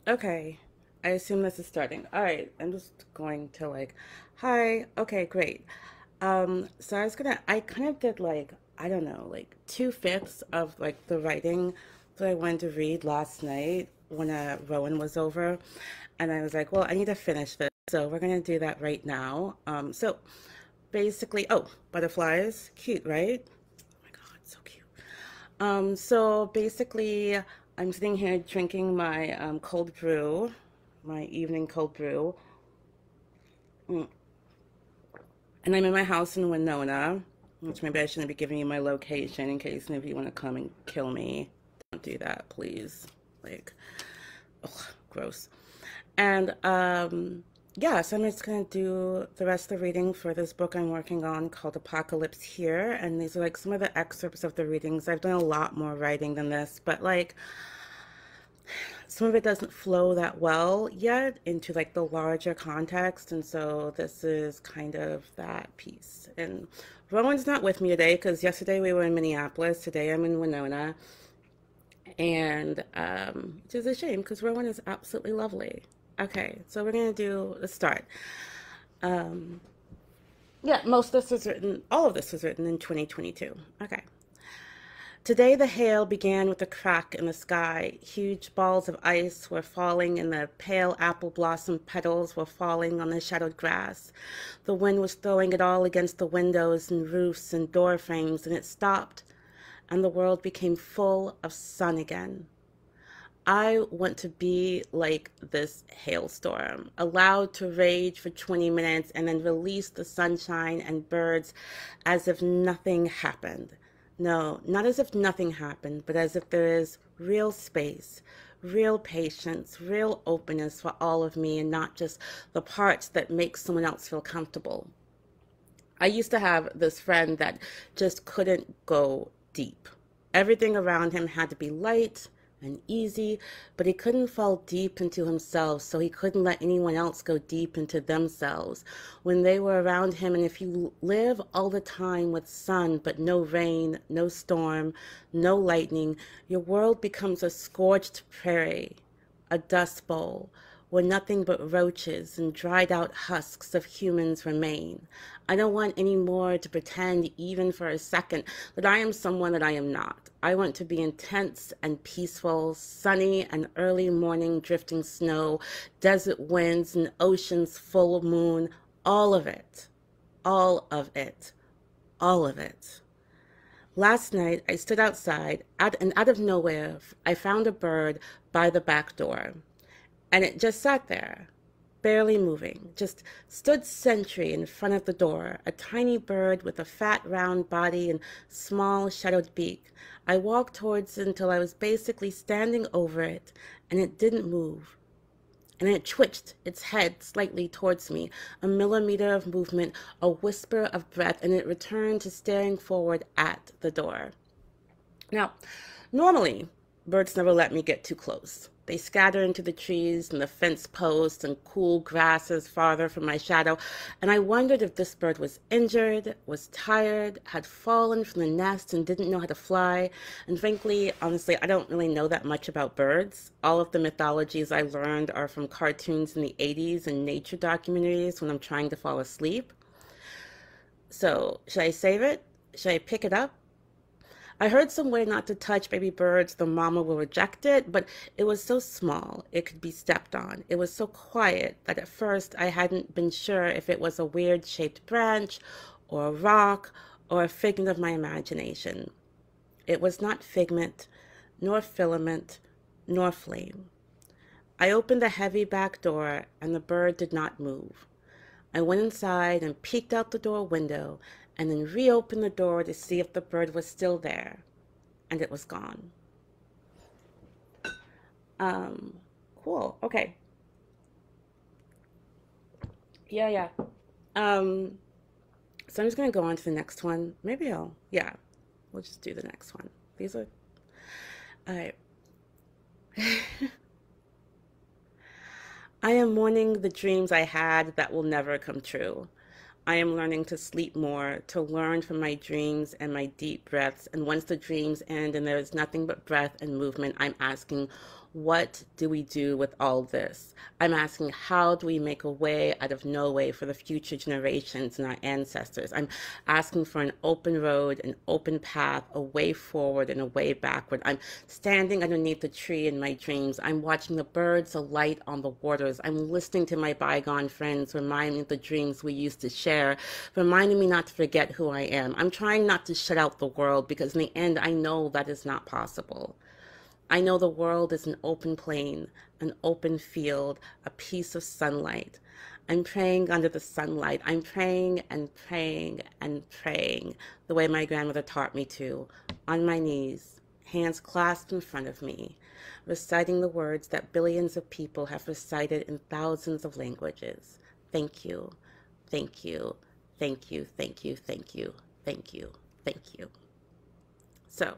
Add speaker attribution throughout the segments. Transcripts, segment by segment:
Speaker 1: Okay. I assume this is starting. All right. I'm just going to hi. Okay, great. So I kind of did I don't know, like two-fifths of like the writing that I wanted to read last night when Rowan was over. And I was like, well, I need to finish this. So we're gonna do that right now. So basically, oh, butterflies. Cute, right? Oh my God, so cute. So basically, I'm sitting here drinking my cold brew, my evening cold brew. Mm. And I'm in my house in Winona, which maybe I shouldn't be giving you my location in case any of you want to come and kill me. Don't do that, please. Like, ugh, gross. And yeah, so I'm just gonna do the rest of the reading for this book I'm working on called Apocalypse Here. And these are like some of the excerpts of the readings. I've done a lot more writing than this, but like some of it doesn't flow that well yet into like the larger context, and so this is kind of that piece. And Rowan's not with me today because yesterday we were in Minneapolis. Today I'm in Winona, and which is a shame because Rowan is absolutely lovely. Okay, so we're gonna do the start. Um, yeah, most of this was written, all of this was written in 2022. Okay. Today the hail began with a crack in the sky. Huge balls of ice were falling and the pale apple blossom petals were falling on the shadowed grass. The wind was throwing it all against the windows and roofs and door frames, and it stopped, and the world became full of sun again. I want to be like this hailstorm, allowed to rage for 20 minutes and then release the sunshine and birds as if nothing happened. No, not as if nothing happened, but as if there is real space, real patience, real openness for all of me and not just the parts that make someone else feel comfortable. I used to have this friend that just couldn't go deep. Everything around him had to be light and easy, but he couldn't fall deep into himself, so he couldn't let anyone else go deep into themselves. When they were around him, and if you live all the time with sun, but no rain, no storm, no lightning, your world becomes a scorched prairie, a dust bowl, where nothing but roaches and dried out husks of humans remain. I don't want any more to pretend, even for a second, that I am someone that I am not. I want to be intense and peaceful, sunny and early morning drifting snow, desert winds and ocean's full moon, all of it, all of it, all of it. Last night, I stood outside, and out of nowhere, I found a bird by the back door. And it just sat there, barely moving, just stood sentry in front of the door, a tiny bird with a fat, round body and small, shadowed beak. I walked towards it until I was basically standing over it, and it didn't move. And it twitched its head slightly towards me, a millimeter of movement, a whisper of breath, and it returned to staring forward at the door. Now, normally, birds never let me get too close. They scatter into the trees and the fence posts and cool grasses farther from my shadow, and I wondered if this bird was injured, was tired, had fallen from the nest and didn't know how to fly. And frankly, honestly, I don't really know that much about birds. All of the mythologies I learned are from cartoons in the 80s and nature documentaries when I'm trying to fall asleep. So, should I save it? Should I pick it up? I heard somewhere not to touch baby birds, the mama will reject it, but it was so small it could be stepped on. It was so quiet that at first I hadn't been sure if it was a weird shaped branch or a rock or a figment of my imagination. It was not figment, nor filament, nor flame. I opened the heavy back door and the bird did not move. I went inside and peeked out the door window and then reopened the door to see if the bird was still there, and it was gone. Um, cool. Okay. Yeah, yeah. Um, so I'm just gonna go on to the next one. Yeah, we'll just do the next one. These are, all right. I am mourning the dreams I had that will never come true. I am learning to sleep more, to learn from my dreams and my deep breaths. And once the dreams end and there is nothing but breath and movement, I'm asking, what do we do with all this? I'm asking, how do we make a way out of no way for the future generations and our ancestors? I'm asking for an open road, an open path, a way forward and a way backward. I'm standing underneath the tree in my dreams. I'm watching the birds alight on the waters. I'm listening to my bygone friends remind me of the dreams we used to share, reminding me not to forget who I am. I'm trying not to shut out the world because in the end, I know that is not possible. I know the world is an open plain, an open field, a piece of sunlight. I'm praying under the sunlight. I'm praying and praying and praying the way my grandmother taught me to, on my knees, hands clasped in front of me, reciting the words that billions of people have recited in thousands of languages. Thank you, thank you, thank you, thank you, thank you, thank you, thank you. So,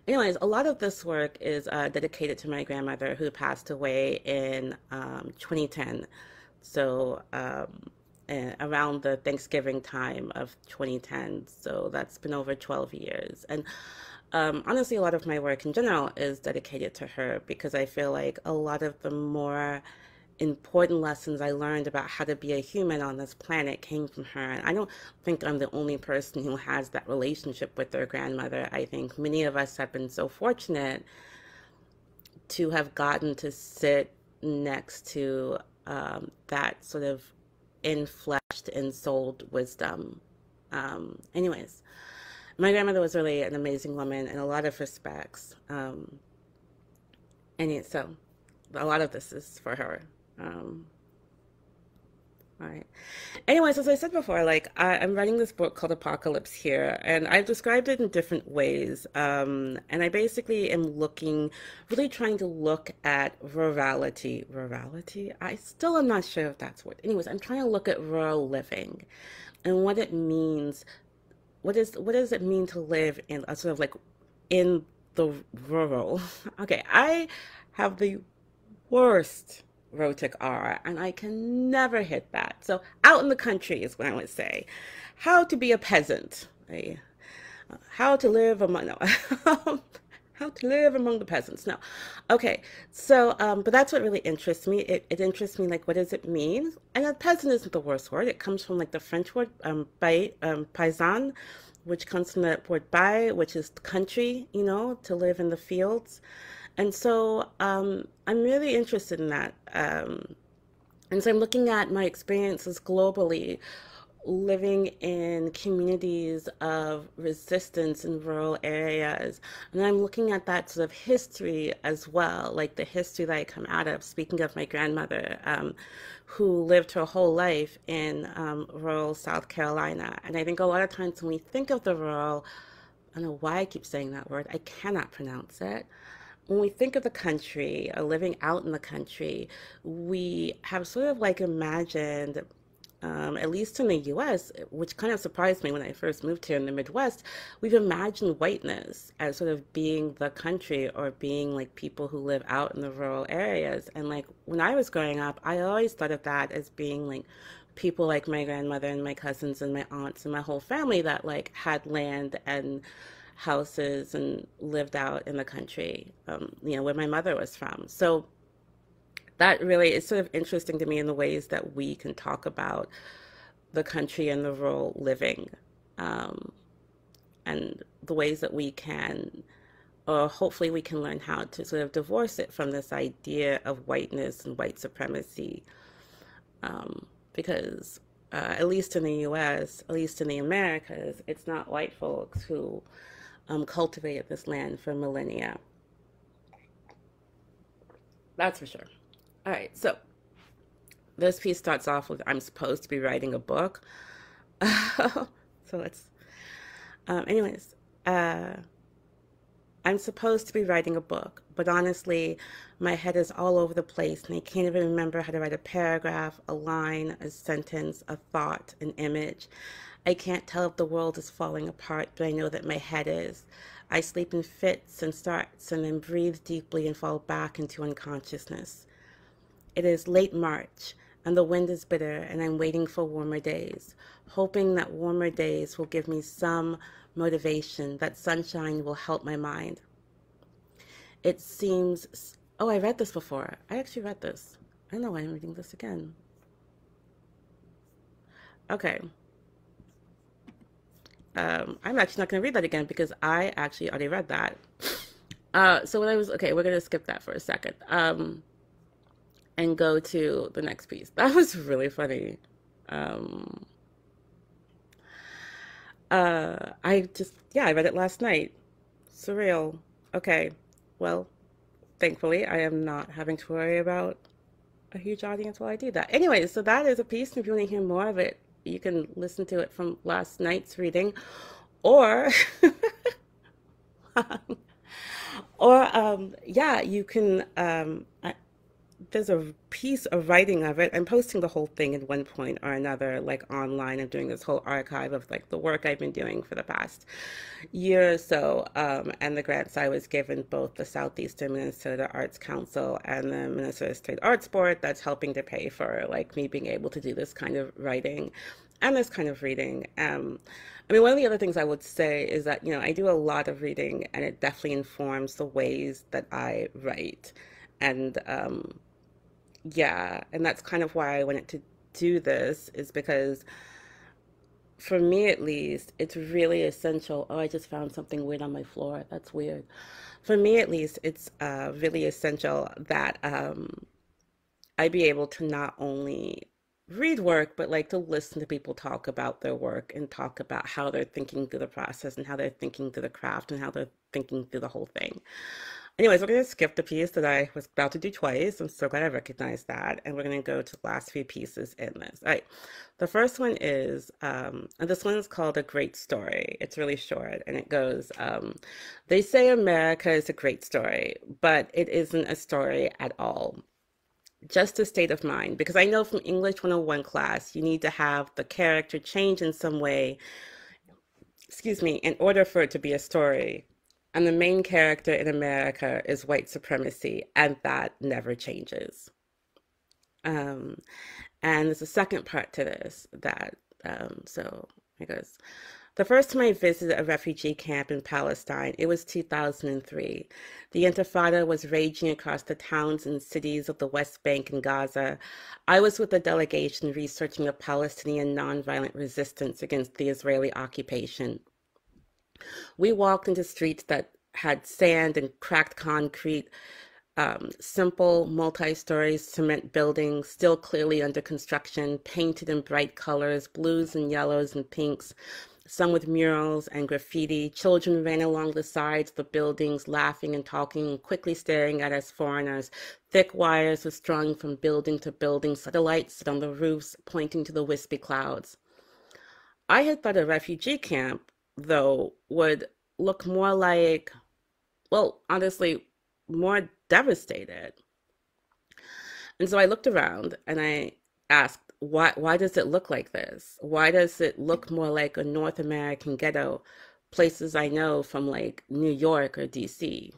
Speaker 1: anyways, a lot of this work is dedicated to my grandmother who passed away in 2010. So, around the Thanksgiving time of 2010. So, that's been over 12 years. And honestly, a lot of my work in general is dedicated to her because I feel like a lot of the more important lessons I learned about how to be a human on this planet came from her. And I don't think I'm the only person who has that relationship with their grandmother. I think many of us have been so fortunate to have gotten to sit next to that sort of in-fleshed, in-souled wisdom. Anyways, my grandmother was really an amazing woman in a lot of respects. And so a lot of this is for her. Um, all right. Anyways, as I said before, I'm writing this book called Apocalypse here, and I've described it in different ways. And I basically am really trying to look at rurality. Rurality? I still am not sure if that's what. Anyways, I'm trying to look at rural living and what it means. What does it mean to live in a sort of like in the rural? Okay, I have the worst Rotic R, and I can never hit that. So out in the country is what I would say. How to be a peasant. How to live among no, how to live among the peasants. No, okay. So, but that's what really interests me. It interests me like what does it mean? And a peasant isn't the worst word. It comes from like the French word paysan, which comes from the word bay, which is country. To live in the fields. And so I'm really interested in that. And so I'm looking at my experiences globally, living in communities of resistance in rural areas. And I'm looking at that sort of history as well, like the history that I come out of. Speaking of my grandmother, who lived her whole life in rural South Carolina. And I think a lot of times when we think of the rural, I don't know why I keep saying that word, I cannot pronounce it. When we think of the country or living out in the country, we have sort of like imagined, at least in the US, which kind of surprised me when I first moved here in the Midwest, we've imagined whiteness as sort of being the country or being like people who live out in the rural areas. And like when I was growing up, I always thought of that as being like people like my grandmother and my cousins and my aunts and my whole family that like had land and houses and lived out in the country, where my mother was from. So that really is sort of interesting to me in the ways that we can talk about the country and the rural living, um, and the ways that we can, or hopefully we can learn how to sort of divorce it from this idea of whiteness and white supremacy, because at least in the US, at least in the Americas, it's not white folks who cultivated this land for millennia. That's for sure. All right, so this piece starts off with I'm supposed to be writing a book. So let's, anyways, uh, I'm supposed to be writing a book, but honestly, my head is all over the place and I can't even remember how to write a paragraph, a line, a sentence, a thought, an image. I can't tell if the world is falling apart, but I know that my head is. I sleep in fits and starts and then breathe deeply and fall back into unconsciousness. It is late March and the wind is bitter and I'm waiting for warmer days, hoping that warmer days will give me some motivation, that sunshine will help my mind. It seems Oh, I read this before. I actually read this. I don't know why I'm reading this again. Okay. I'm actually not going to read that again because I actually already read that. So when I was okay, we're gonna skip that for a second, and go to the next piece. That was really funny. Um, I read it last night. Surreal. Okay, well, thankfully, I am not having to worry about a huge audience while I do that. Anyway, so that is a piece. If you want to hear more of it, you can listen to it from last night's reading, or yeah, you can there's a piece of writing of it. I'm posting the whole thing at one point or another, like online. I'm doing this whole archive of like the work I've been doing for the past year or so, and the grants I was given, both the Southeastern Minnesota Arts Council and the Minnesota State Arts Board, that's helping to pay for like me being able to do this kind of writing and this kind of reading. I mean, one of the other things I would say is that, I do a lot of reading and it definitely informs the ways that I write. And yeah, and that's kind of why I wanted to do this, is because for me at least, it's really essential. Oh, I just found something weird on my floor. That's weird. For me at least, it's really essential that I be able to not only read work, but like to listen to people talk about their work and talk about how they're thinking through the process and how they're thinking through the craft and how they're thinking through the whole thing. Anyways, we're going to skip the piece that I was about to do twice. I'm so glad I recognized that. And we're going to go to the last few pieces in this. All right. The first one is, and this one's called A Great Story. It's really short. And it goes, they say America is a great story, but it isn't a story at all. Just a state of mind. Because I know from English 101 class, you need to have the character change in some way, excuse me, in order for it to be a story. And the main character in America is white supremacy, and that never changes. Um, and there's a second part to this so it goes. The first time I visited a refugee camp in Palestine, it was 2003. The Intifada was raging across the towns and cities of the West Bank and Gaza. I was with a delegation researching the Palestinian nonviolent resistance against the Israeli occupation. We walked into streets that had sand and cracked concrete, simple multi-story cement buildings still clearly under construction, painted in bright colors, blues and yellows and pinks, some with murals and graffiti. Children ran along the sides of the buildings, laughing and talking, and quickly staring at us foreigners. Thick wires were strung from building to building, satellites stood on the roofs, pointing to the wispy clouds. I had thought a refugee camp, though, would look more like, well, honestly, more devastated. And so I looked around and I asked, why does it look like this? Why does it look more like a North American ghetto, places I know from like New York or DC?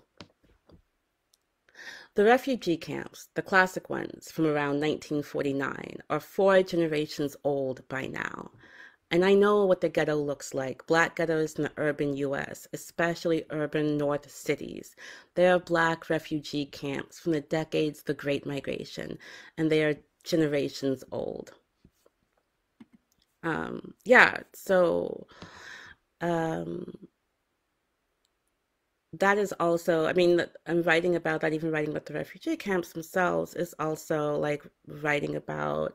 Speaker 1: The refugee camps, the classic ones from around 1949, are 4 generations old by now. And I know what the ghetto looks like. Black ghettos in the urban US, especially urban north cities. There are Black refugee camps from the decades of the Great Migration, and they are generations old. Yeah, so um, that is also, I mean, I'm writing about that, even writing about the refugee camps themselves is also like writing about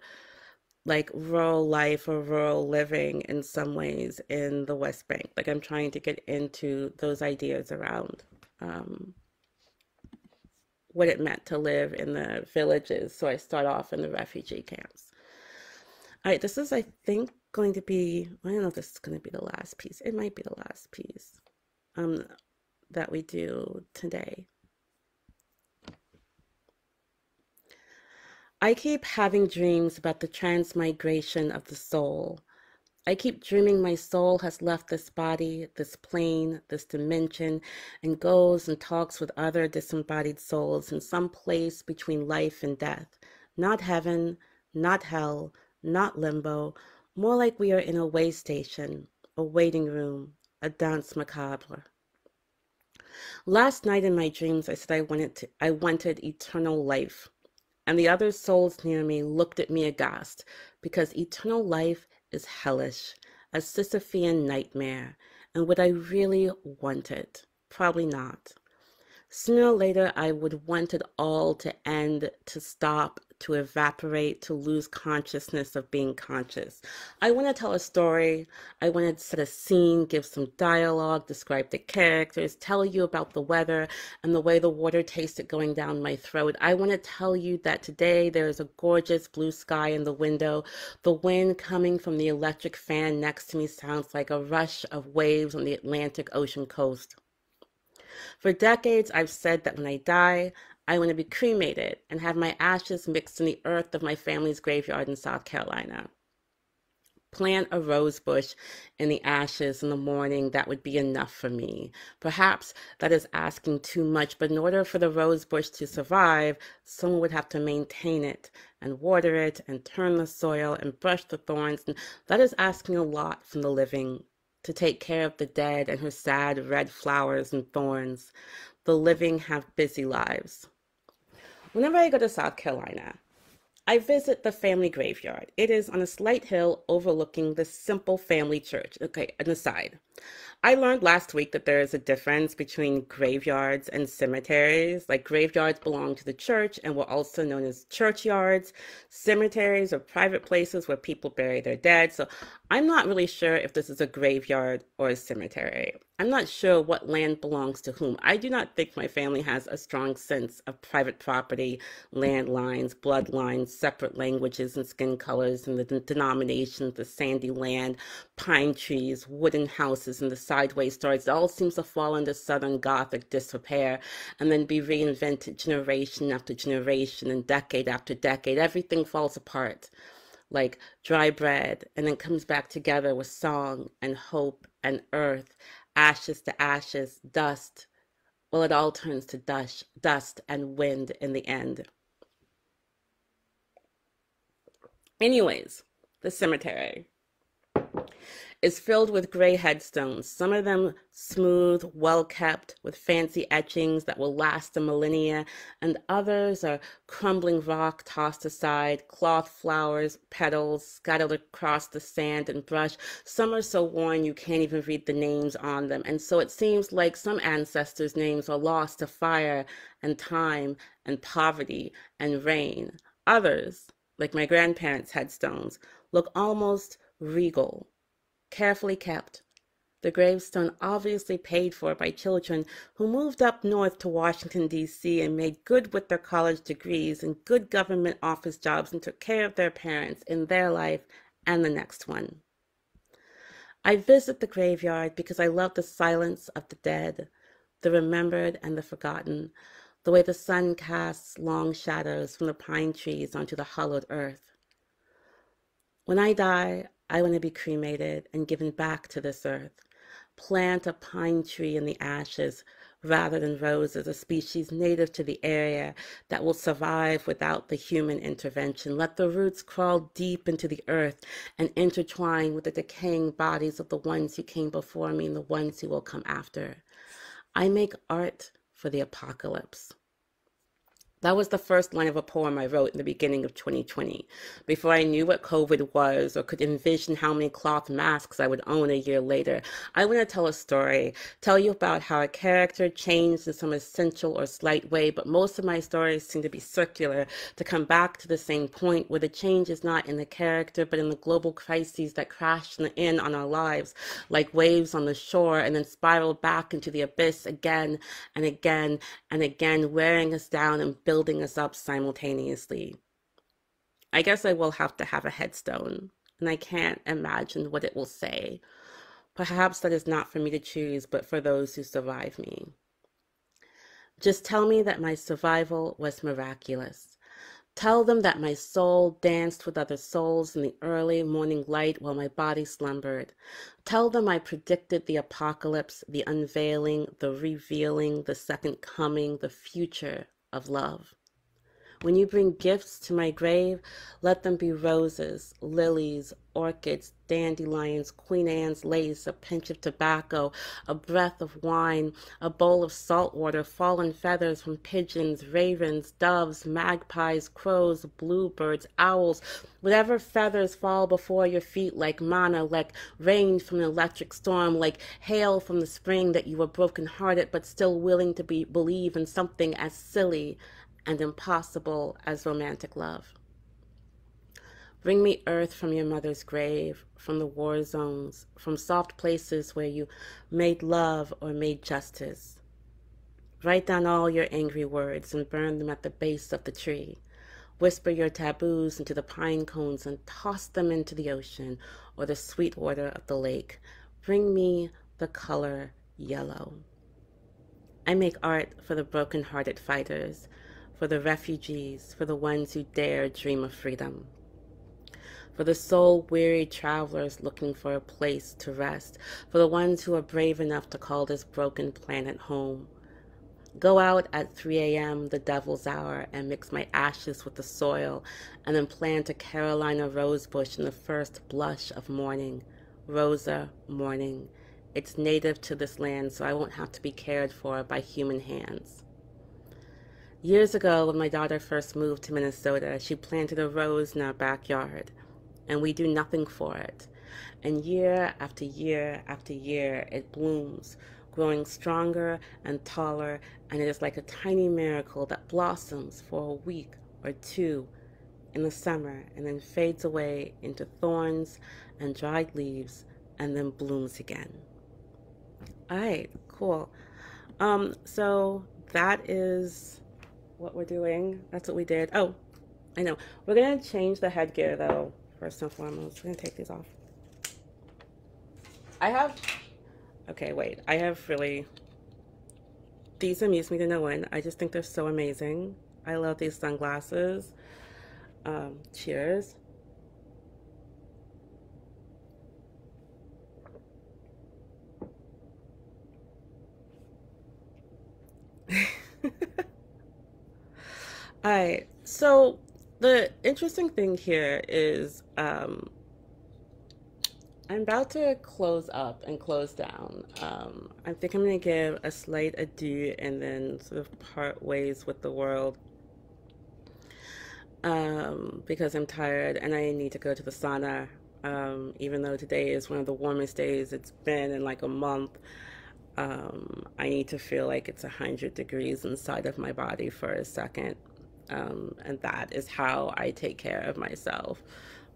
Speaker 1: like rural life or rural living in some ways in the West Bank. Like I'm trying to get into those ideas around um, what it meant to live in the villages. So I start off in the refugee camps. All right, this is, I think, going to be, I don't know if this is going to be the last piece. It might be the last piece um, that we do today. I keep having dreams about the transmigration of the soul. I keep dreaming my soul has left this body, this plane, this dimension, and goes and talks with other disembodied souls in some place between life and death. Not heaven, not hell, not limbo, more like we are in a way station, a waiting room, a danse macabre. Last night in my dreams, I said I wanted eternal life, and the other souls near me looked at me aghast, because eternal life is hellish, a Sisyphean nightmare, and would I really want it? Probably not. Sooner or later, I would want it all to end, to stop, to evaporate, to lose consciousness of being conscious. I want to tell a story. I want to set a scene, give some dialogue, describe the characters, tell you about the weather and the way the water tasted going down my throat. I want to tell you that today there is a gorgeous blue sky in the window. The wind coming from the electric fan next to me sounds like a rush of waves on the Atlantic Ocean coast. For decades, I've said that when I die, I want to be cremated and have my ashes mixed in the earth of my family's graveyard in South Carolina. Plant a rose bush in the ashes in the morning, that would be enough for me. Perhaps that is asking too much, but in order for the rose bush to survive, someone would have to maintain it and water it and turn the soil and brush the thorns. And that is asking a lot from the living, to take care of the dead and her sad red flowers and thorns. The living have busy lives. Whenever I go to South Carolina, I visit the family graveyard. It is on a slight hill overlooking the simple family church. Okay, an aside. I learned last week that there is a difference between graveyards and cemeteries. Like, graveyards belong to the church and were also known as churchyards. Cemeteries are private places where people bury their dead. So I'm not really sure if this is a graveyard or a cemetery. I'm not sure what land belongs to whom. I do not think my family has a strong sense of private property, land lines, bloodlines, separate languages and skin colors, and the denominations, the sandy land, pine trees, wooden houses, and the sideways stories. It all seems to fall into Southern Gothic disrepair and then be reinvented generation after generation and decade after decade. Everything falls apart like dry bread, and then comes back together with song and hope and earth, ashes to ashes, dust. Well, it all turns to dust and wind in the end. Anyways, the cemetery is filled with gray headstones, some of them smooth, well-kept, with fancy etchings that will last a millennia, and others are crumbling rock tossed aside, cloth flowers, petals scattered across the sand and brush. Some are so worn you can't even read the names on them, and so it seems like some ancestors' names are lost to fire and time and poverty and rain. Others, like my grandparents' headstones, look almost regal, carefully kept. The gravestone obviously paid for by children who moved up north to Washington, D.C. and made good with their college degrees and good government office jobs and took care of their parents in their life and the next one. I visit the graveyard because I love the silence of the dead, the remembered and the forgotten, the way the sun casts long shadows from the pine trees onto the hollowed earth. When I die, I want to be cremated and given back to this earth. Plant a pine tree in the ashes rather than roses, a species native to the area that will survive without the human intervention. Let the roots crawl deep into the earth and intertwine with the decaying bodies of the ones who came before me and the ones who will come after. I make art for the apocalypse. That was the first line of a poem I wrote in the beginning of 2020, before I knew what COVID was or could envision how many cloth masks I would own a year later. I want to tell a story, tell you about how a character changed in some essential or slight way, but most of my stories seem to be circular, to come back to the same point where the change is not in the character, but in the global crises that crash in on our lives, like waves on the shore, and then spiral back into the abyss again and again and again, wearing us down and building us up simultaneously. I guess I will have to have a headstone, and I can't imagine what it will say. Perhaps that is not for me to choose, but for those who survive me. Just tell me that my survival was miraculous. Tell them that my soul danced with other souls in the early morning light while my body slumbered. Tell them I predicted the apocalypse, the unveiling, the revealing, the second coming, the future of love. When you bring gifts to my grave, let them be roses, lilies, orchids, dandelions, Queen Anne's lace, a pinch of tobacco, a breath of wine, a bowl of salt water, fallen feathers from pigeons, ravens, doves, magpies, crows, bluebirds, owls, whatever feathers fall before your feet like manna, like rain from an electric storm, like hail from the spring that you were broken-hearted but still willing to believe in something as silly and impossible as romantic love. Bring me earth from your mother's grave, from the war zones, from soft places where you made love or made justice. Write down all your angry words and burn them at the base of the tree. Whisper your taboos into the pine cones and toss them into the ocean or the sweet water of the lake. Bring me the color yellow. I make art for the broken-hearted fighters, for the refugees, for the ones who dare dream of freedom, for the soul-weary travelers looking for a place to rest, for the ones who are brave enough to call this broken planet home. Go out at 3 a.m., the devil's hour, and mix my ashes with the soil, and then plant a Carolina rose bush in the first blush of morning. Rosa morning. It's native to this land, so I won't have to be cared for by human hands. Years ago, when my daughter first moved to Minnesota, she planted a rose in our backyard, and we do nothing for it. And year after year after year, it blooms, growing stronger and taller, and it is like a tiny miracle that blossoms for a week or two in the summer and then fades away into thorns and dried leaves and then blooms again. All right, cool. So that is what we're doing. That's what we did. Oh, I know. We're gonna change the headgear though, first and foremost. We're gonna take these off. Okay, wait. I have really, these amuse me to no end. I just think they're so amazing. I love these sunglasses. Cheers. All right. So the interesting thing here is I'm about to close up and close down. I think I'm going to give a slight adieu and then sort of part ways with the world because I'm tired and I need to go to the sauna. Even though today is one of the warmest days it's been in like a month, I need to feel like it's 100 degrees inside of my body for a second. And that is how I take care of myself,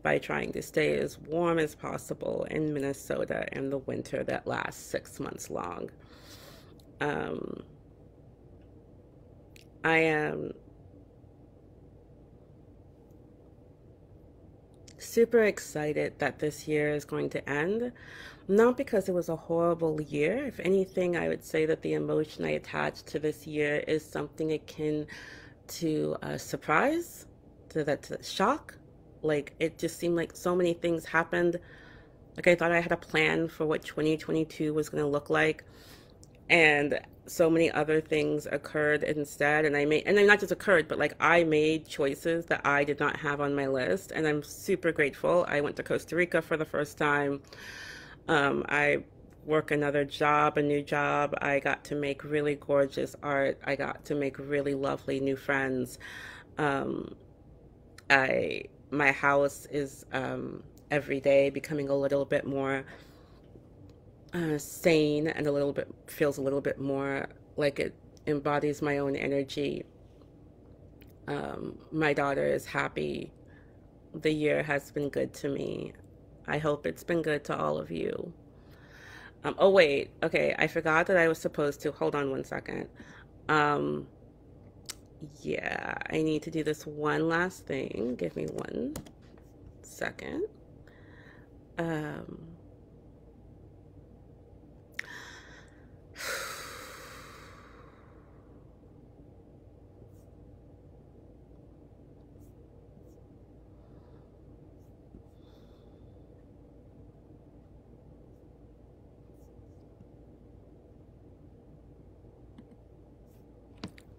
Speaker 1: by trying to stay as warm as possible in Minnesota in the winter that lasts 6 months long. Um, I am super excited that this year is going to end. Not because it was a horrible year. If anything, I would say that the emotion I attached to this year is something akin to a surprise, to shock. Like, it just seemed like so many things happened. Like, I thought I had a plan for what 2022 was going to look like, and so many other things occurred instead. And they not just occurred, but like I made choices that I did not have on my list, and I'm super grateful. I went to Costa Rica for the first time. I work another job, a new job. I got to make really gorgeous art. I got to make really lovely new friends. Um, my house is every day becoming a little bit more sane, and a little bit feels a little bit more like it embodies my own energy. My daughter is happy. The year has been good to me. I hope it's been good to all of you. Oh wait, okay, I forgot that I was supposed to, hold on one second. Um, yeah, I need to do this one last thing. Give me 1 second. Um,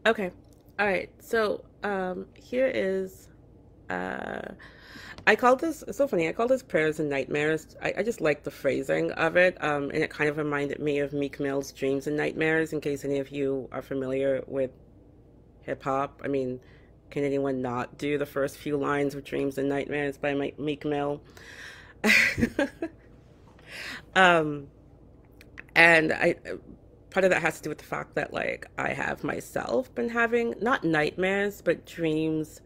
Speaker 1: okay, all right, so Here is I call this, it's so funny, I call this prayers and nightmares. I just like the phrasing of it. And it kind of reminded me of Meek Mill's Dreams and Nightmares, in case any of you are familiar with hip hop. I mean, can anyone not do the first few lines of Dreams and Nightmares by Meek Mill? um, and part of that has to do with the fact that like I have myself been having not nightmares, but dreams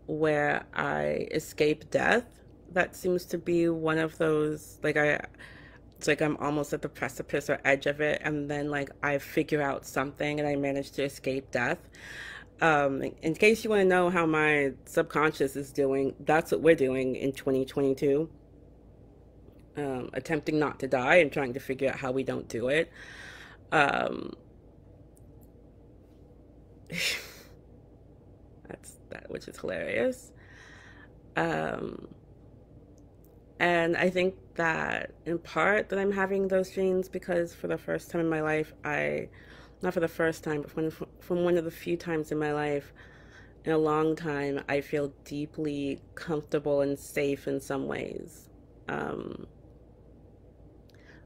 Speaker 1: where I escape death. That seems to be one of those, like it's like I'm almost at the precipice or edge of it, and then like I figure out something and I manage to escape death. In case you want to know how my subconscious is doing, that's what we're doing in 2022. Attempting not to die and trying to figure out how we don't do it. Um, that's that, which is hilarious. Um, And I think that in part that I'm having those dreams because for the first time in my life, not for the first time, but from one of the few times in my life in a long time, I feel deeply comfortable and safe in some ways. Um,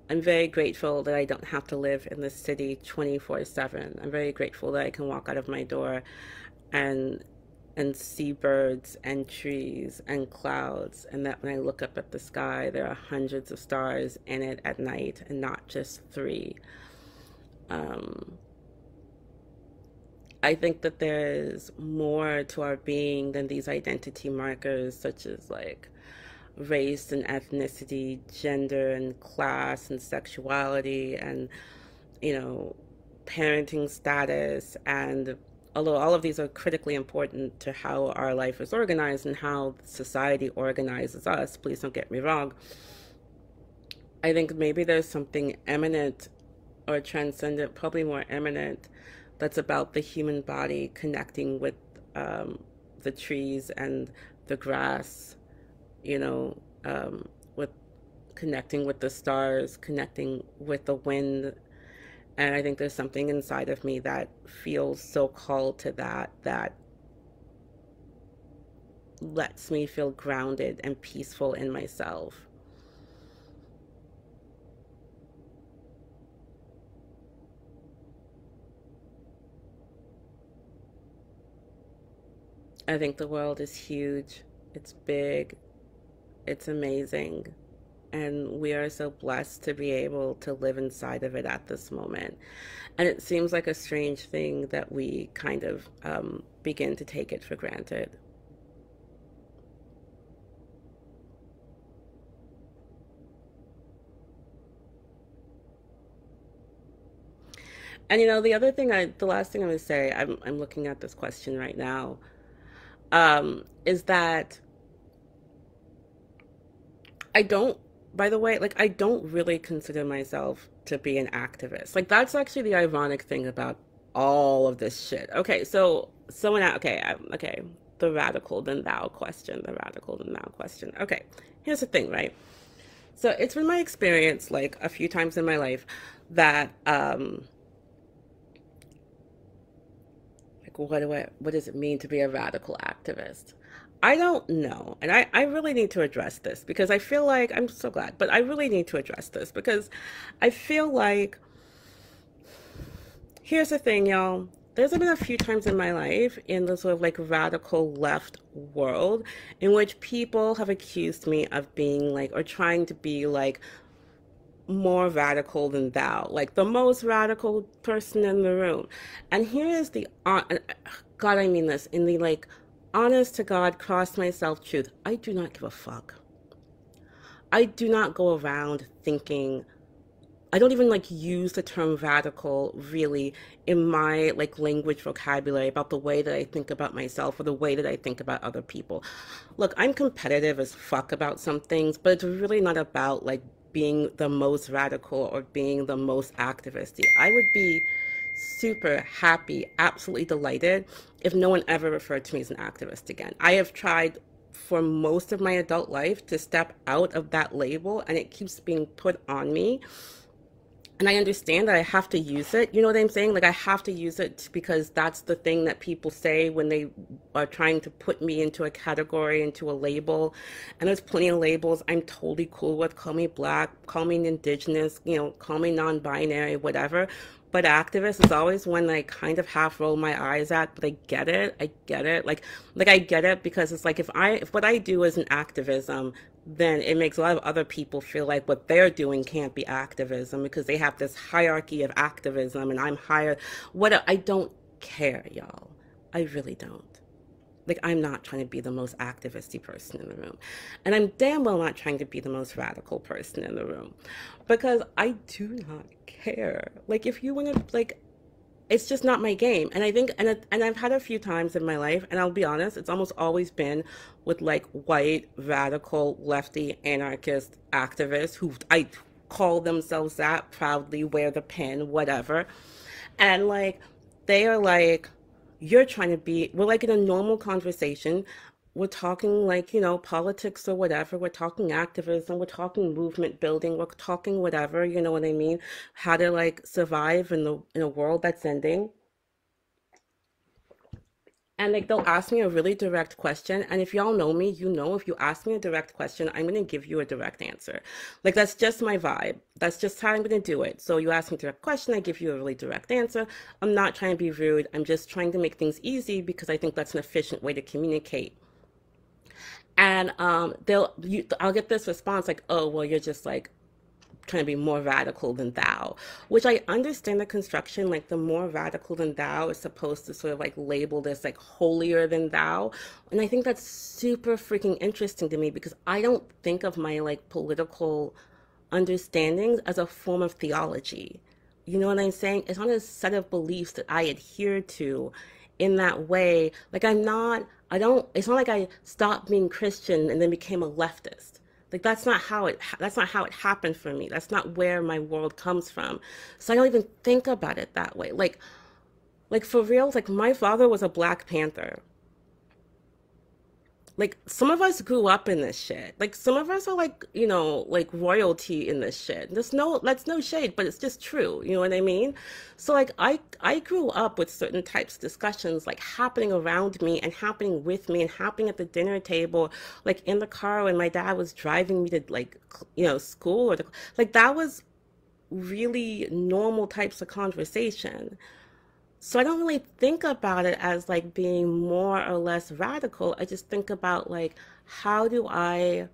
Speaker 1: I'm very grateful that I don't have to live in this city 24/7. I'm very grateful that I can walk out of my door and see birds and trees and clouds, and that when I look up at the sky, there are hundreds of stars in it at night and not just three. Um, I think that there's more to our being than these identity markers, such as like race and ethnicity, gender and class and sexuality, and you know, parenting status. And although all of these are critically important to how our life is organized and how society organizes us, please don't get me wrong, I think maybe there's something eminent or transcendent, probably more eminent, that's about the human body connecting with um, the trees and the grass, you know, with connecting with the stars, connecting with the wind. And I think there's something inside of me that feels so called to that, that lets me feel grounded and peaceful in myself. I think the world is huge, it's big, it's amazing. And we are so blessed to be able to live inside of it at this moment. And it seems like a strange thing that we kind of begin to take it for granted. And you know, the last thing I'm going to say, I'm looking at this question right now, is that I don't, by the way, like I don't really consider myself to be an activist. Like that's actually the ironic thing about all of this shit. Okay, so okay, the radical than thou question, the radical than thou question. Okay, here's the thing, right? So it's been my experience, like a few times in my life, that like what does it mean to be a radical activist? I don't know. And I really need to address this because I feel like I'm so glad, but I really need to address this because I feel like here's the thing, y'all. There's been a few times in my life in the sort of like radical left world in which people have accused me of being like or trying to be like more radical than thou, like the most radical person in the room. And here is the God, I mean this in the like honest to God, cross myself truth. I do not give a fuck. I do not go around thinking I don't even like use the term radical really in my like language vocabulary about the way that I think about myself or the way that I think about other people. Look, I'm competitive as fuck about some things, but it's really not about like being the most radical or being the most activisty. I would be super happy, absolutely delighted if no one ever referred to me as an activist again. I have tried for most of my adult life to step out of that label and it keeps being put on me And I understand that I have to use it. You know what I'm saying? Like I have to use it because that's the thing that people say when they are trying to put me into a category, into a label. And there's plenty of labels I'm totally cool with. Call me black, call me indigenous, call me non-binary, whatever. But activist is always one I kind of half roll my eyes at, but I get it. I get it. Like I get it because it's like if what I do is an activism, then it makes a lot of other people feel like what they're doing can't be activism because they have this hierarchy of activism and I'm higher. What I don't care, y'all. I really don't. Like I'm not trying to be the most activisty person in the room. And I'm damn well not trying to be the most radical person in the room. Because I do not care. Like if you want to like it's just not my game. And I think, and I've had a few times in my life, and I'll be honest, it's almost always been with like white, radical, lefty, anarchist activists who I call themselves that, proudly wear the pin, whatever. And like, they are like, you're trying to be, we're like in a normal conversation. We're talking like, politics or whatever. We're talking activism. We're talking movement building. We're talking whatever, you know what I mean? How to like survive in a world that's ending. And like they'll ask me a really direct question. And if y'all know me, if you ask me a direct question, I'm gonna give you a direct answer. Like that's just my vibe. That's just how I'm gonna do it. So you ask me a direct question, I give you a really direct answer. I'm not trying to be rude. I'm just trying to make things easy because I think that's an efficient way to communicate. And I'll get this response like, oh, well, you're just like trying to be more radical than thou, which I understand the construction, like the more radical than thou is supposed to sort of like label this like holier than thou. And I think that's super freaking interesting to me because I don't think of my like political understandings as a form of theology. You know what I'm saying? It's not a set of beliefs that I adhere to in that way. Like it's not like I stopped being Christian and then became a leftist. Like that's not how it happened for me. That's not where my world comes from. So I don't even think about it that way. Like for real, like my father was a Black Panther. Like some of us grew up in this shit. Like some of us are like, like royalty in this shit. That's no shade, but it's just true. You know what I mean? So like I grew up with certain types of discussions like happening around me and happening with me and happening at the dinner table, like in the car when my dad was driving me to like school like that was really normal types of conversation. So I don't really think about it as like being more or less radical. I just think about like how do I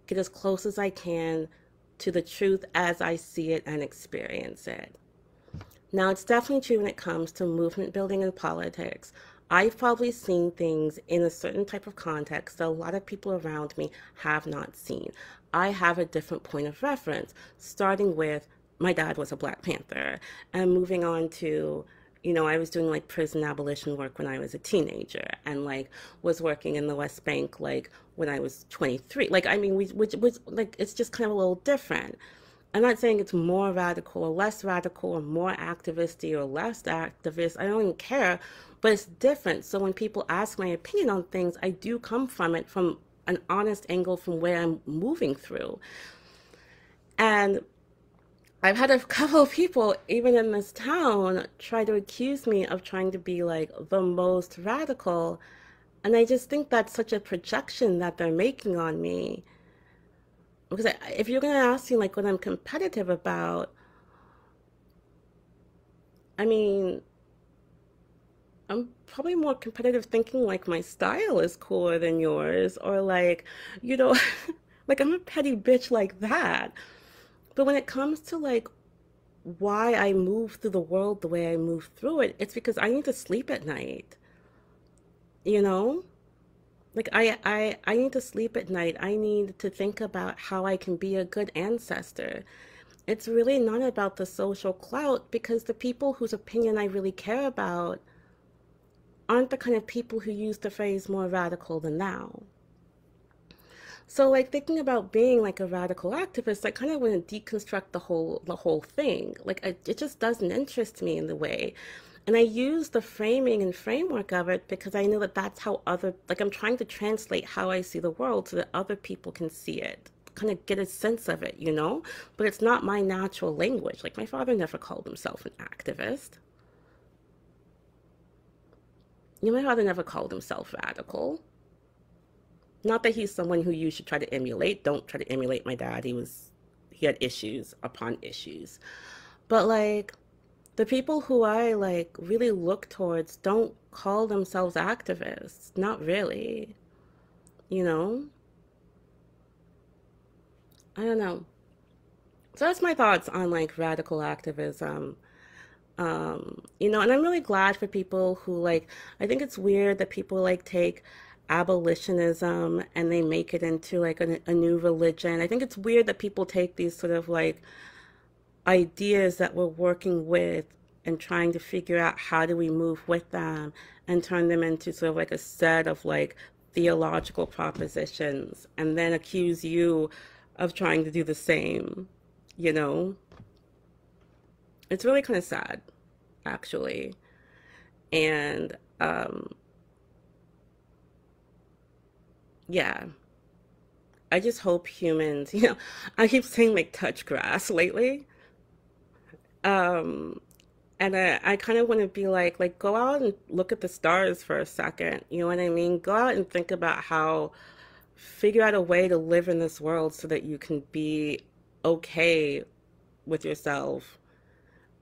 Speaker 1: get as close as I can to the truth as I see it and experience it. Now, it's definitely true when it comes to movement building and politics. I've probably seen things in a certain type of context that a lot of people around me have not seen. I have a different point of reference, starting with my dad was a Black Panther and moving on to I was doing like prison abolition work when I was a teenager and like was working in the West Bank like when I was 23. Like, I mean, which like, it's just kind of a little different. I'm not saying it's more radical or less radical or more activisty or less activist. I don't even care, but it's different. So when people ask my opinion on things, I do come from it from an honest angle from where I'm moving through. And I've had a couple of people, even in this town, try to accuse me of trying to be like the most radical. And I just think that's such a projection that they're making on me. Because if you're going to ask me like what I'm competitive about, I mean, I'm probably more competitive thinking like my style is cooler than yours, or like, you know, like I'm a petty bitch like that. But when it comes to like why I move through the world the way I move through it, it's because I need to sleep at night, you know? Like I need to sleep at night. I need to think about how I can be a good ancestor. It's really not about the social clout because the people whose opinion I really care about aren't the kind of people who use the phrase more radical than thou. So like thinking about being like a radical activist, I kind of want to deconstruct the whole thing. Like it just doesn't interest me in the way. And I use the framing and framework of it because I know that that's how I'm trying to translate how I see the world so that other people can see it. kind of get a sense of it, you know? But it's not my natural language. Like my father never called himself an activist. You know, my father never called himself radical. Not that he's someone who you should try to emulate. Don't try to emulate my dad. He had issues upon issues. But like the people who I like really look towards don't call themselves activists. Not really. You know? I don't know. So that's my thoughts on like radical activism. You know, and I'm really glad for people who like, I think it's weird that people like take abolitionism and they make it into like a new religion. I think it's weird that people take these sort of like ideas that we're working with and trying to figure out how do we move with them and turn them into sort of like a set of like theological propositions and then accuse you of trying to do the same, you know? It's really kind of sad, actually. And yeah, I just hope humans, you know, I keep saying like touch grass lately. Um, and I kind of want to be like go out and look at the stars for a second. You know what I mean? Go out and think about how, figure out a way to live in this world so that you can be okay with yourself.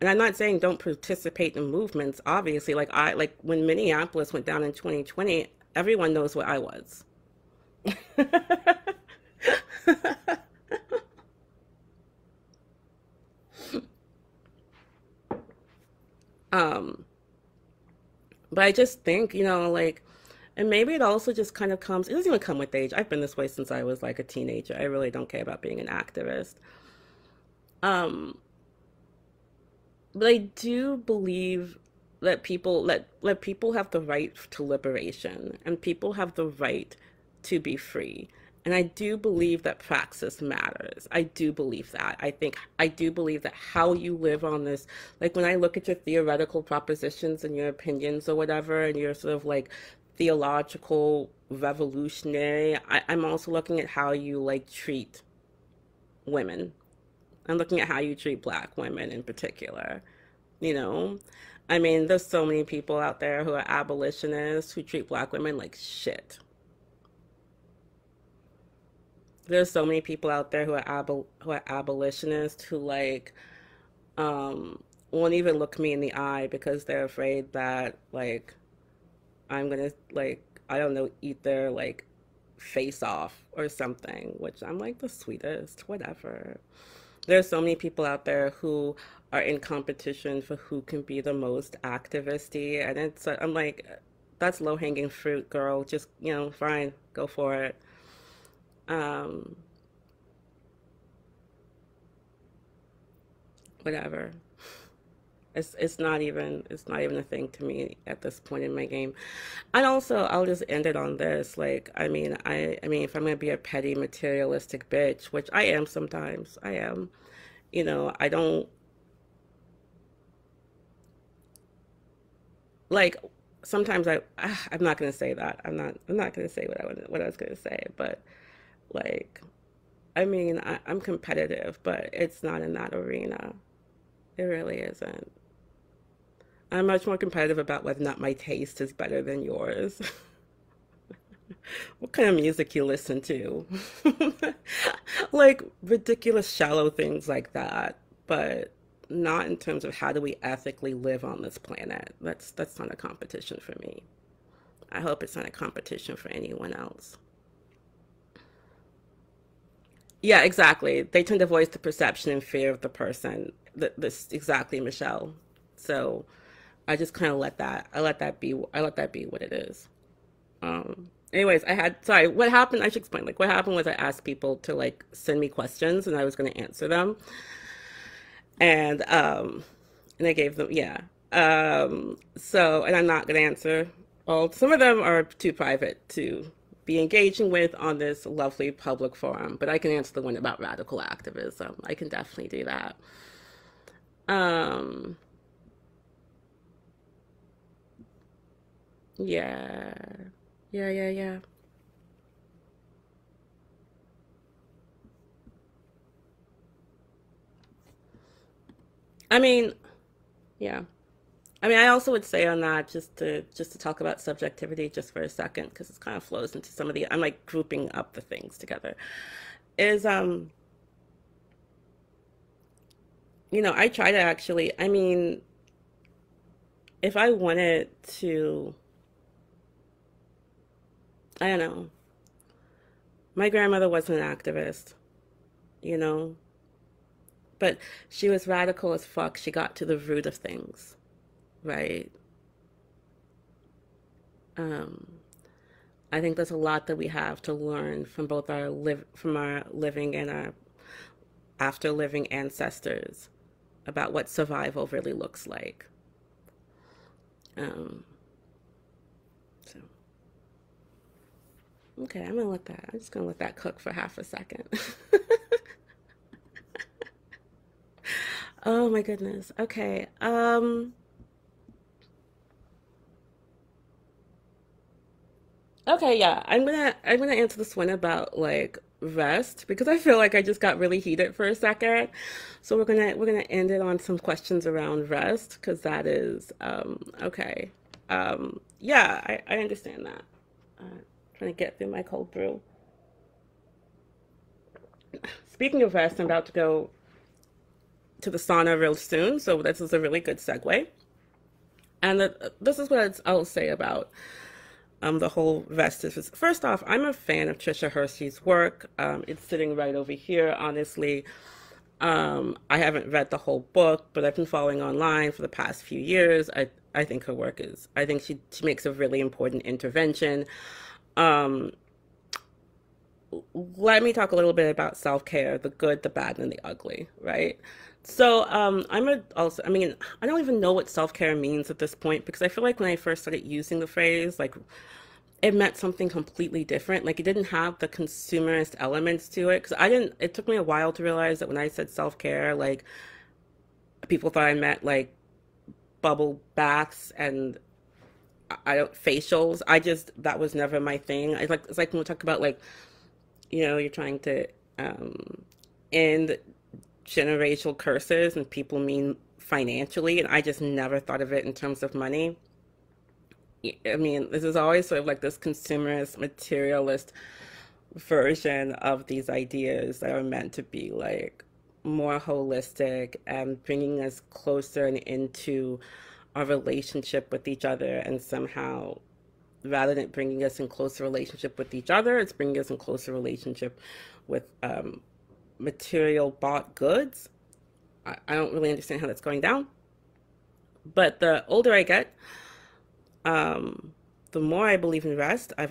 Speaker 1: And I'm not saying don't participate in movements, obviously. Like I like when Minneapolis went down in 2020, everyone knows what I was. Um, but I just think, you know, like, and maybe it also just kind of comes, it doesn't even come with age. I've been this way since I was like a teenager. I really don't care about being an activist. Um, but I do believe that let people have the right to liberation and people have the right to be free. And I do believe that praxis matters. I do believe that. I do believe that how you live on this, like when I look at your theoretical propositions and your opinions or whatever, and your sort of like theological revolutionary, I'm also looking at how you like treat women. I'm looking at how you treat black women in particular. You know, I mean, there's so many people out there who are abolitionists who treat black women like shit. There's so many people out there who are abolitionists who like won't even look me in the eye because they're afraid that like I'm gonna like I don't know eat their like face off or something, which I'm like the sweetest, whatever. There's so many people out there who are in competition for who can be the most activisty, and I'm like, that's low hanging fruit, girl. Just you know, fine, go for it. Um, Whatever. It's not even a thing to me at this point in my game. And also, I'll just end it on this. Like, I mean, if I'm gonna be a petty materialistic bitch, which I am sometimes, I am. You know, I don't like sometimes I'm not gonna say that. I'm not gonna say what I was gonna say, but like I mean I'm competitive, but it's not in that arena. It really isn't. I'm much more competitive about whether or not my taste is better than yours. What kind of music you listen to. Like ridiculous shallow things like that, but not in terms of how do we ethically live on this planet. That's not a competition for me. I hope it's not a competition for anyone else. Yeah, exactly. They tend to voice the perception and fear of the person. This exactly, Michelle. So I just kind of I let that be what it is. Anyways, sorry, what happened? I should explain. Like, what happened was I asked people to like send me questions and I was going to answer them. And, and I gave them, yeah. And I'm not going to answer all, some of them are too private to be engaging with on this lovely public forum, but I can answer the one about radical activism. I can definitely do that. Um, yeah. Yeah, yeah, yeah. I mean, yeah. I mean, I also would say on that, just to talk about subjectivity just for a second, because it kind of flows into some of the, I'm like grouping up the things together. Is I try to actually, I mean, if I wanted to, I don't know, my grandmother wasn't an activist, you know, but she was radical as fuck. She got to the root of things, right? Um, I think there's a lot that we have to learn from both from our living and our after living ancestors about what survival really looks like. Um, so okay, I'm just gonna let that cook for half a second. Oh my goodness. Okay. Okay, yeah. I'm gonna answer this one about like rest because I feel like I just got really heated for a second. So we're gonna end it on some questions around rest because that is okay. Yeah, I understand that. Trying to get through my cold brew. Speaking of rest, I'm about to go to the sauna real soon, so this is a really good segue. And this is what I'll say about the whole rest of it. First off, I'm a fan of Trisha Hershey's work. It's sitting right over here, honestly. I haven't read the whole book, but I've been following online for the past few years. I think her work is, I think she makes a really important intervention. Um, Let me talk a little bit about self-care, the good, the bad, and the ugly, right? So, I mean, I don't even know what self-care means at this point because I feel like when I first started using the phrase, like it meant something completely different. Like it didn't have the consumerist elements to it. Because it took me a while to realize that when I said self care, like people thought I meant like bubble baths and I don't facials. That was never my thing. It's like when we talk about like, you're trying to end generational curses and people mean financially. And I just never thought of it in terms of money. I mean, this is always sort of like this consumerist, materialist version of these ideas that are meant to be like more holistic and bringing us closer and into our relationship with each other. And somehow, rather than bringing us in closer relationship with each other, it's bringing us in closer relationship with material bought goods. I don't really understand how that's going down. But the older I get, um, the more I believe in rest. But I've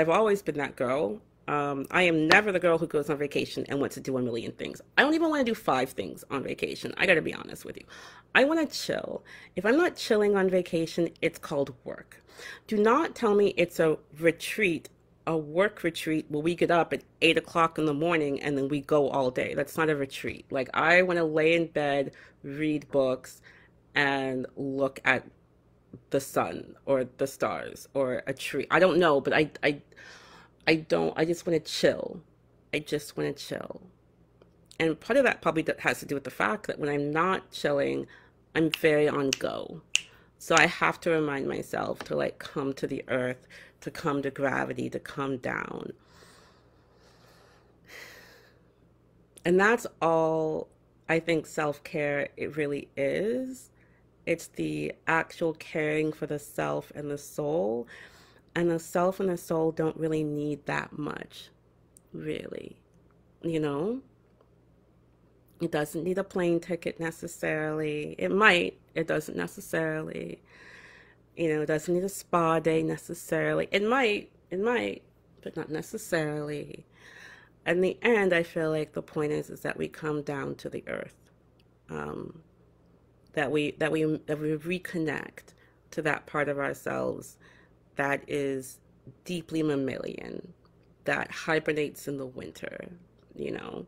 Speaker 1: always been that girl. I am never the girl who goes on vacation and wants to do a million things. I don't even want to do five things on vacation. I gotta be honest with you. I want to chill. If I'm not chilling on vacation, it's called work. Do not tell me it's a work retreat where we get up at 8 o'clock in the morning and then we go all day. That's not a retreat. Like I want to lay in bed, read books, and look at the sun or the stars or a tree. I don't know, but I don't. I just want to chill. I just want to chill. And part of that probably has to do with the fact that when I'm not chilling, I'm very on go. So I have to remind myself to like come to the earth, to come to gravity, to come down. And that's all I think self-care it really is. It's the actual caring for the self and the soul. And the self and the soul don't really need that much, really. You know, it doesn't need a plane ticket necessarily. It might, it doesn't necessarily. It doesn't need a spa day necessarily. It might, but not necessarily. In the end, I feel like the point is that we come down to the earth. Um, that we reconnect to that part of ourselves that is deeply mammalian, that hibernates in the winter, you know.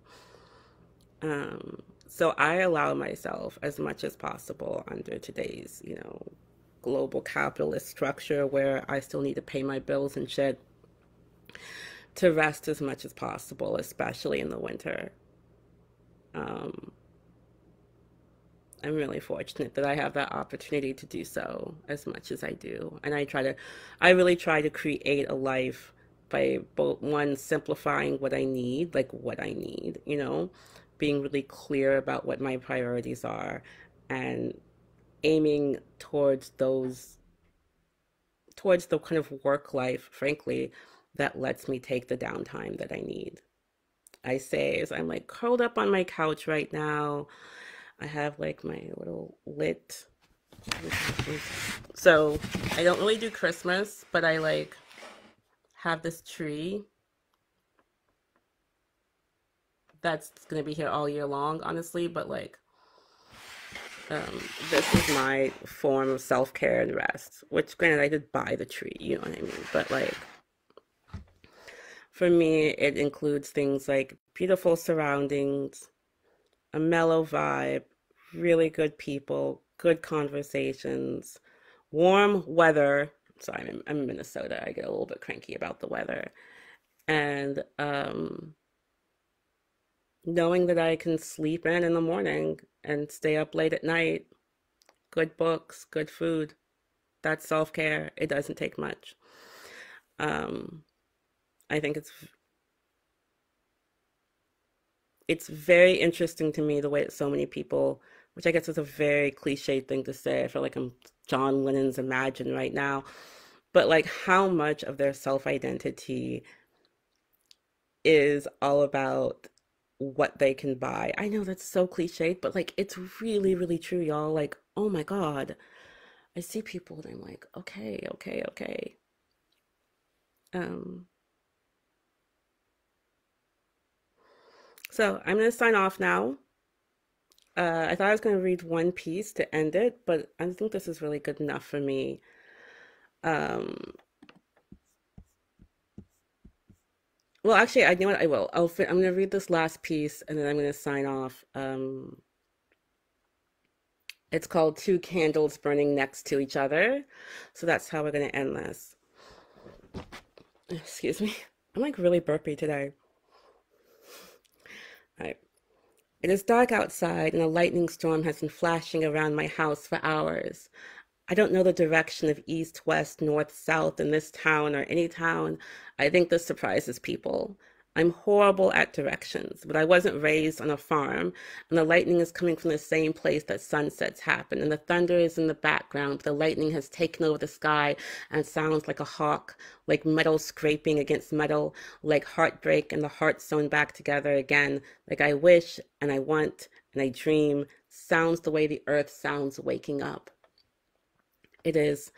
Speaker 1: So I allow myself as much as possible under today's, global capitalist structure where I still need to pay my bills and shit to rest as much as possible, especially in the winter. Um, I'm really fortunate that I have that opportunity to do so as much as I do. And I really try to create a life by both one, simplifying what I need, like what I need, being really clear about what my priorities are and aiming towards the kind of work life, frankly, that lets me take the downtime that I need. I say as I'm like curled up on my couch right now, I have like my little lit. So I don't really do Christmas, but I like have this tree that's gonna be here all year long, honestly. But like, um, this is my form of self care and rest. Which, granted, I did buy the tree, you know what I mean. But like, for me, it includes things like beautiful surroundings, a mellow vibe, really good people, good conversations, warm weather. Sorry, I'm in Minnesota. I get a little bit cranky about the weather. And knowing that I can sleep in the morning and stay up late at night, good books, good food. That's self-care. It doesn't take much. Um, I think it's very interesting to me the way that so many people, which I guess is a very cliched thing to say. I feel like I'm John Lennon's Imagine right now, but like how much of their self-identity is all about what they can buy. I know that's so cliched, but like it's really, really true, y'all. Like, oh my God, I see people and I'm like, okay, okay, okay. Um, so I'm gonna sign off now. I thought I was gonna read one piece to end it, but I think this is really good enough for me. Um, well, actually, I know what I will. I'm gonna read this last piece and then I'm gonna sign off. It's called Two Candles Burning Next to Each Other. So that's how we're gonna end this. Excuse me. I'm like really burpy today. All right. It is dark outside and a lightning storm has been flashing around my house for hours. I don't know the direction of east, west, north, south in this town or any town. I think this surprises people. I'm horrible at directions, but I wasn't raised on a farm, and the lightning is coming from the same place that sunsets happen, and the thunder is in the background. The lightning has taken over the sky and sounds like a hawk, like metal scraping against metal, like heartbreak and the heart sewn back together again, like I wish and I want and I dream, sounds the way the earth sounds waking up. It is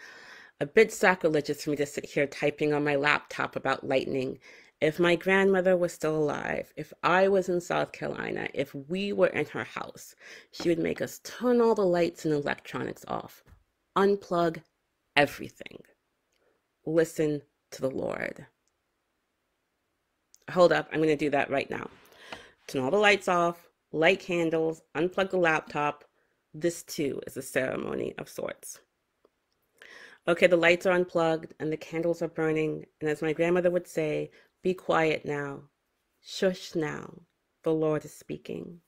Speaker 1: a bit sacrilegious for me to sit here typing on my laptop about lightning. If my grandmother was still alive, if I was in South Carolina, if we were in her house, she would make us turn all the lights and electronics off, unplug everything, listen to the Lord. Hold up, I'm going to do that right now. Turn all the lights off, light candles, unplug the laptop. This too is a ceremony of sorts. Okay, the lights are unplugged and the candles are burning. And as my grandmother would say, be quiet now. Shush now. The Lord is speaking.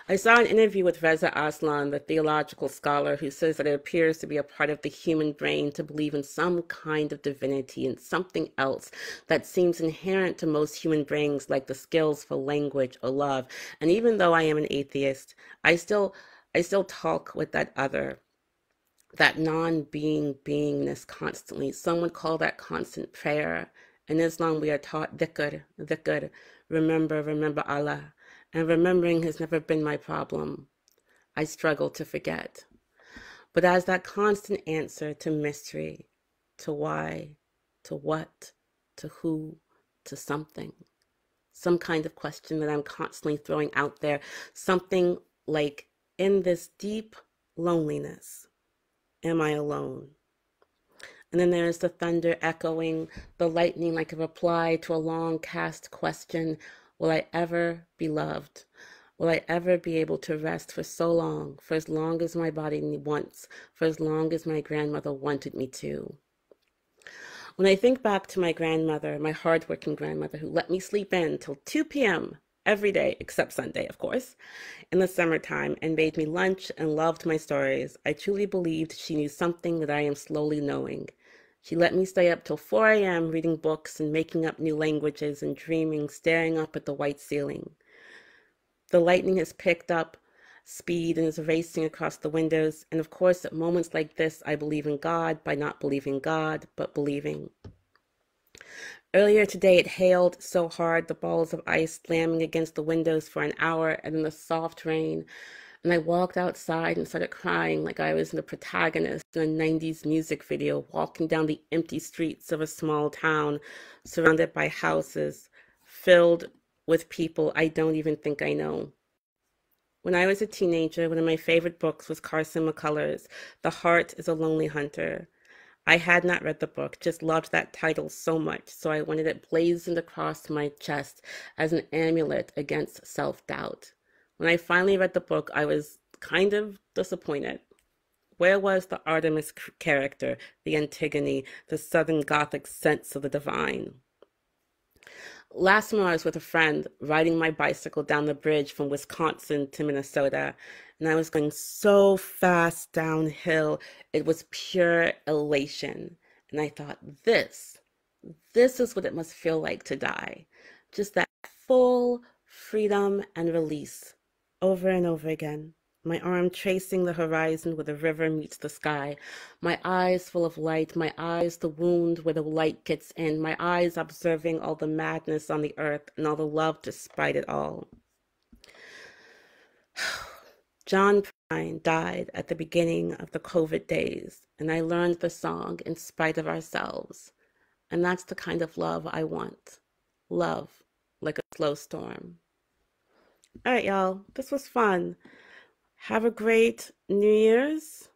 Speaker 1: I saw an interview with Reza Aslan, the theological scholar, who says that it appears to be a part of the human brain to believe in some kind of divinity and something else that seems inherent to most human brains, like the skills for language or love. And even though I am an atheist, I still talk with that non-being beingness constantly. Some would call that constant prayer. In Islam, we are taught dhikr, dhikr, remember, remember Allah. And remembering has never been my problem. I struggle to forget. But as that constant answer to mystery, to why, to what, to who, to something, some kind of question that I'm constantly throwing out there, something like, in this deep loneliness, am I alone? And then there's the thunder echoing, the lightning like a reply to a long cast question. Will I ever be loved? Will I ever be able to rest for so long, for as long as my body wants, for as long as my grandmother wanted me to? When I think back to my grandmother, my hardworking grandmother, who let me sleep in till 2 p.m. every day except Sunday, of course, in the summertime and made me lunch and loved my stories. I truly believed she knew something that I am slowly knowing. She let me stay up till 4 a.m. reading books and making up new languages and dreaming, staring up at the white ceiling. The lightning has picked up speed and is racing across the windows. And of course, at moments like this, I believe in God by not believing God, but believing. Earlier today, it hailed so hard, the balls of ice slamming against the windows for an hour, and then the soft rain. And I walked outside and started crying like I was the protagonist in a 90s music video, walking down the empty streets of a small town, surrounded by houses, filled with people I don't even think I know. When I was a teenager, one of my favorite books was Carson McCullers' The Heart is a Lonely Hunter. I had not read the book, just loved that title so much, so I wanted it blazoned across my chest as an amulet against self-doubt. When I finally read the book, I was kind of disappointed. Where was the Artemis character, the Antigone, the Southern Gothic sense of the divine? Last summer, I was with a friend riding my bicycle down the bridge from Wisconsin to Minnesota, and I was going so fast downhill. It was pure elation. And I thought, this is what it must feel like to die. Just that full freedom and release over and over again. My arm tracing the horizon where the river meets the sky. My eyes full of light, my eyes the wound where the light gets in, my eyes observing all the madness on the earth and all the love despite it all. John Prine died at the beginning of the COVID days, and I learned the song In Spite of Ourselves. And that's the kind of love I want. Love, like a slow storm. All right, y'all, this was fun. Have a great New Year's,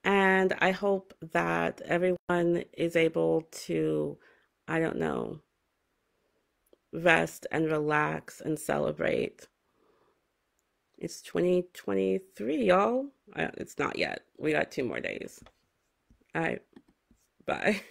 Speaker 1: and I hope that everyone is able to, I don't know, rest and relax and celebrate. It's 2023, y'all. It's not yet. We got 2 more days. All right, bye.